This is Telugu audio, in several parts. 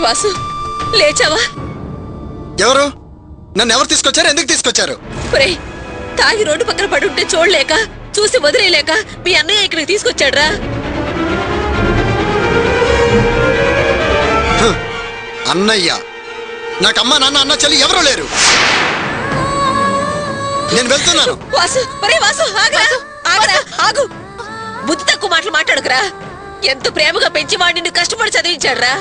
వాసు లేచావా? ఎవరు నన్ను ఎవరు తీసుకొచ్చారు? ఎందుకు తీసుకొచ్చారు? తాగి రోడ్డు పక్కన పడుంటే చూడలేక చూసి వదిలేయలేక మీ అన్నయ్య ఇక్కడికి తీసుకొచ్చాడ్రా. అన్నయ్య? నాకు అమ్మ నాన్న అన్న చెల్లి ఎవరూ లేరు. నేను వెళ్తున్నాను. వాసు వాసు ఆగు. బుద్ధి తక్కువ మాటలు మాట్లాడుకురా. ఎంత ప్రేమగా పెంచి వాడిని కష్టపడి చదివించాడ్రా.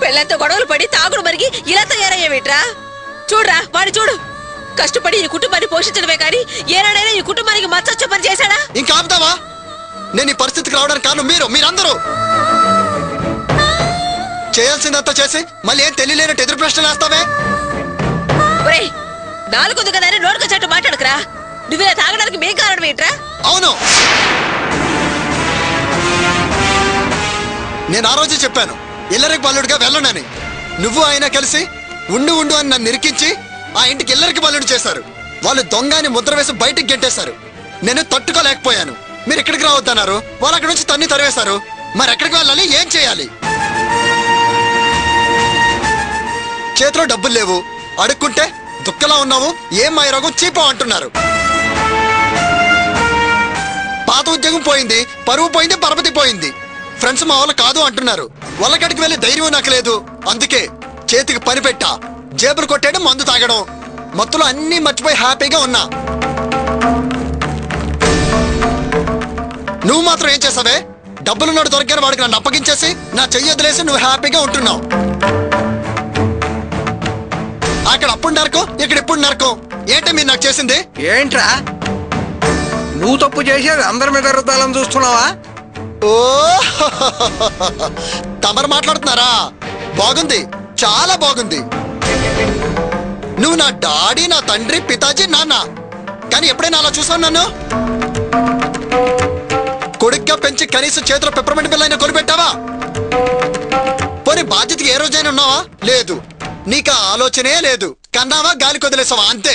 పెళ్లంతో గొడవలు పడి తాగుడు మరిగి ఇలా తయారయ్యేవేట్రా? చూడరా వాడి చూడు. కష్టపడి ఈ కుటుంబాన్ని పోషించడమే కానీ ఏనాడైనా ఈ కుటుంబానికి మచ్చొచ్చ పని చేశాడా? ఇంకా ఆపుతావా? నేను ఈ పరిస్థితికి రావడానికి కారణం మీరందరూ. చేయాల్సిందంతా చేసి మళ్ళీ ఏం తెలియలేనట్టు ఎదురు ప్రశ్నలు వేస్తావే? నాలుగు కదా నోటుకొచ్చేట్టు మాట్లాడుకురా. నువ్వే తాగడానికి మేం కారణం ఏంట్రా? అవును, నేను ఆ రోజు చెప్పాను ఇల్లరికి పల్లుడిగా వెళ్ళనని. నువ్వు ఆయన కలిసి ఉండు అని నన్ను నిరికించి ఆ ఇంటికి ఇల్లరికి పల్లుడు చేశారు. వాళ్ళు దొంగని ముద్ర వేసి బయటికి గెంటేశారు. నేను తట్టుకోలేకపోయాను. మీరు ఎక్కడికి రావద్దన్నారు, వాళ్ళు అక్కడి నుంచి తన్ని తరివేశారు. మరి ఎక్కడికి వెళ్ళాలి? ఏం చేయాలి? చేతిలో డబ్బులు లేవు, అడుక్కుంటే దుఃఖలా ఉన్నావు, ఏం మాయరోగం చీపో అంటున్నారు. పాత ఉద్యోగం పోయింది, పరువు పోయింది, పరపతి పోయింది. ఫ్రెండ్స్ మా వాళ్ళు కాదు అంటున్నారు. వాళ్ళకడికి వెళ్ళి ధైర్యం నాకు లేదు. అందుకే చేతికి పని పెట్టా. జేబులు కొట్టేయడం, మందు తాగడం, మత్తులో అన్నీ మర్చిపోయి హ్యాపీగా ఉన్నా. నువ్వు మాత్రం ఏం చేసావే? డబ్బులున్నాడు దొరికారు వాడికి నన్ను అప్పగించేసి నా చెయ్యి వదిలేసి నువ్వు హ్యాపీగా ఉంటున్నావు. అక్కడ అప్పుడు నరకం, ఇక్కడ ఇప్పుడు నరకం. ఏంటి మీరు నాకు చేసింది? ఏంట్రా నువ్వు తప్పు చేసేది అందరి మీద రుద్దాలని చూస్తున్నావా? ఓ తమరు మాట్లాడుతున్నారా? బాగుంది, చాలా బాగుంది. నువ్వు నా డాడీ, నా తండ్రి, పితాజీ, నాన్న. కానీ ఎప్పుడైనా అలా చూసాను నన్ను? కొడుగ్గా పెంచి కనీసం చేతిలో పెప్పర్మెంట్ బిల్ అయినా కొనిపెట్టావా? పోనీ బాధ్యతకి ఏ రోజైనా ఉన్నావా? లేదు. నీకు ఆలోచనే లేదు. కన్నావా, గాలి కొదిలేసావా, అంతే.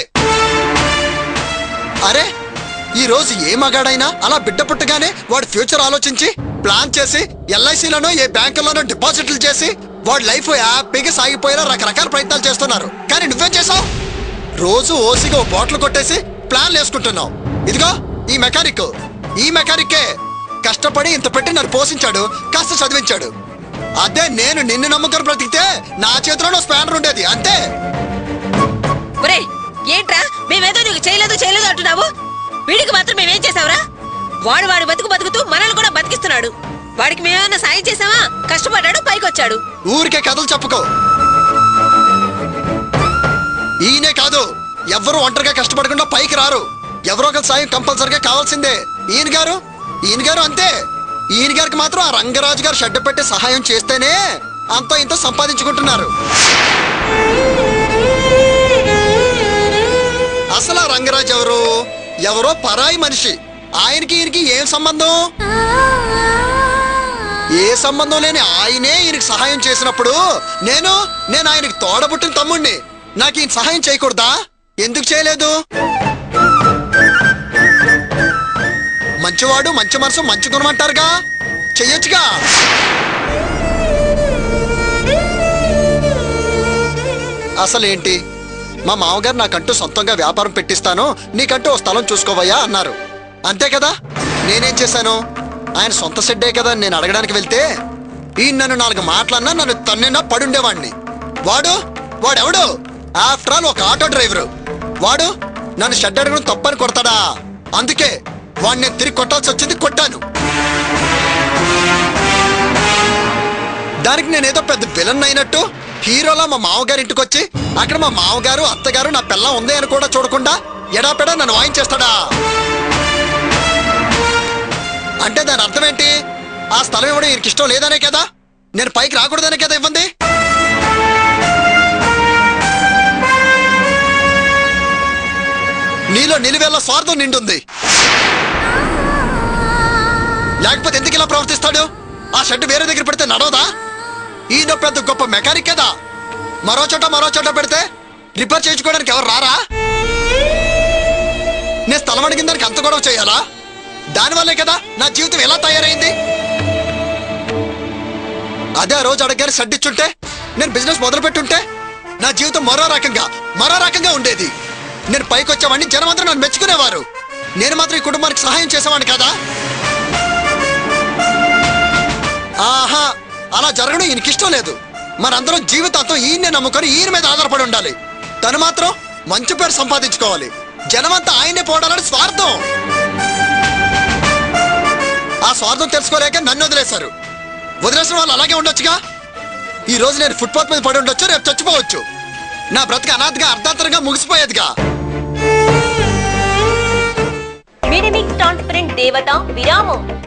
అరే ఈ రోజు ఏ మగాడైనా అలా బిడ్డ పుట్టగానే వాడి ఫ్యూచర్ ఆలోచించి ప్లాన్ చేసి ఎల్ఐసిలోనో ఏ బ్యాంకుల్లోనో డిపాజిట్లు చేసి వాడి లైఫ్ హ్యాపీగా సాగిపోయేలా రకరకాల ప్రయత్నాలు చేస్తున్నారు. కానీ నువ్వేం చేసావు? రోజు ఓసిగా ఓ బాటిల్ కొట్టేసి ప్లాన్లు వేసుకుంటున్నావు. ఇదిగో ఈ మెకానిక్కే కష్టపడి ఇంత పెట్టి నన్ను పోషించాడు, కాస్త చదివించాడు. అదే నేను నిన్ను నమ్ముకొని బ్రతికితే నా చేతిలో స్పానర్ ఉండేది, అంతే. ఏంట్రా మేమేదో నీకు చేయలేదు అంటున్నావు? వీడికి మాత్రం మేమేం చేసావురా? వాడు బతుకుతూ మనల్ని కూడా బతికిస్తున్నాడు. వాడికి మేమేమన్నా సాయం చేసావా? కష్టపడ్డాడు, పైకొచ్చాడు. ఊరికే కథలు చెప్పుకో. ఈయనే కాదు, ఎవరు ఒంటరిగా కష్టపడకుండా పైకి రారు. ఎవరో ఒక సాయం కంపల్సరిగా కావాల్సిందే. ఈయన గారు అంతే. ఈయన గారికి మాత్రం ఆ రంగరాజు గారు షెడ్ పెట్టి సహాయం చేస్తేనే అంత ఇంత సంపాదించుకుంటున్నారు. అసలు ఆ రంగరాజు ఎవరో పరాయి మనిషి. ఆయనకి ఈయనకి ఏం సంబంధం? ఏ సంబంధం లేని ఆయనే ఈయనకి సహాయం చేసినప్పుడు నేను ఆయనకి తోడబుట్టిన తమ్ముణ్ణి. నాకు ఈయన సహాయం చేయకూడదా? ఎందుకు చేయలేదు? మంచివాడు, మంచి మనసు, మంచి గుణం అంటారుగా, చెయ్యొచ్చుగా. అసలేంటి? మా మామగారు నాకంటూ సొంతంగా వ్యాపారం పెట్టిస్తాను, నీకంటూ ఓ స్థలం చూసుకోవయ్యా అన్నారు. అంతే కదా. నేనేం చేశాను? ఆయన సొంత షెడ్డే కదా నేను అడగడానికి వెళ్తే ఈయన నన్ను 4 మాటలన్నా నన్ను తన్నినా పడుండేవాడిని. వాడెవడు? ఆఫ్టర్ ఆల్ ఒక ఆటో డ్రైవరు. వాడు నన్ను షెడ్ అడగడం తప్పని కొడతాడా? అందుకే వాడిని తిరిగి కొట్టాల్సి వచ్చింది, కొట్టాను. దానికి నేనేదో పెద్ద విలన్ అయినట్టు హీరోలా మా మామగారి ఇంటికి వచ్చి అక్కడ మా మామగారు, అత్తగారు, నా పిల్లం ఉంది అని కూడా చూడకుండా ఎడాపెడా నన్ను వాయించేస్తాడా? అంటే దాని అర్థం ఏంటి? ఆ స్థలం ఇవ్వడం ఈయనకి ఇష్టం లేదనే కదా, నేను పైకి రాకూడదనే కదా ఇవ్వండి. నీలో నిలువెల్ల స్వార్థం నిండుంది. లేకపోతే ఎందుకు ఇలా ప్రవర్తిస్తాడు? ఆ షెడ్ వేరే దగ్గర పెడితే నడవదా? ఈయన పెద్ద గొప్ప మెకానిక్ కదా, మరో చోట పెడితే రిపేర్ చేయించుకోవడానికి ఎవరు రారా? నేను స్థలం అడిగిన దానికి అంత గొడవ చేయాలా? దానివల్లే కదా నా జీవితం ఎలా తయారైంది. అదే ఆ రోజు అడగారు షెడ్ ఇచ్చుంటే నేను బిజినెస్ మొదలు పెట్టుంటే నా జీవితం మరో రకంగా ఉండేది. నేను పైకి వచ్చేవాడిని, జనమంతా నన్ను మెచ్చుకునేవారు. నేను మాత్రం ఈ కుటుంబానికి సహాయం చేసేవాడిని కదా. ఆహా, అలా జరగడం ఈయనకి ఇష్టం లేదు. మనందరం జీవితాంతం ఈయన్నే నమ్ముకొని ఈయన మీద ఆధారపడి ఉండాలి. తను మాత్రం మంచి పేరు సంపాదించుకోవాలి. జనమంతా ఆయనే పోవడాలని స్వార్థం. ఆ స్వార్థం తెలుసుకోలేక నన్ను వదిలేశారు. వదిలేసిన వాళ్ళు అలాగే ఉండొచ్చుగా. ఈ రోజు నేను ఫుట్పాత్ మీద పడి ఉండొచ్చు, రేపు చచ్చిపోవచ్చు. నా బ్రతికి అనాథగా అర్ధాంతరంగా ముగిసిపోయేదిగా. మినిమిక్స్ ట్రాన్స్పరెంట్ దేవత విరామం.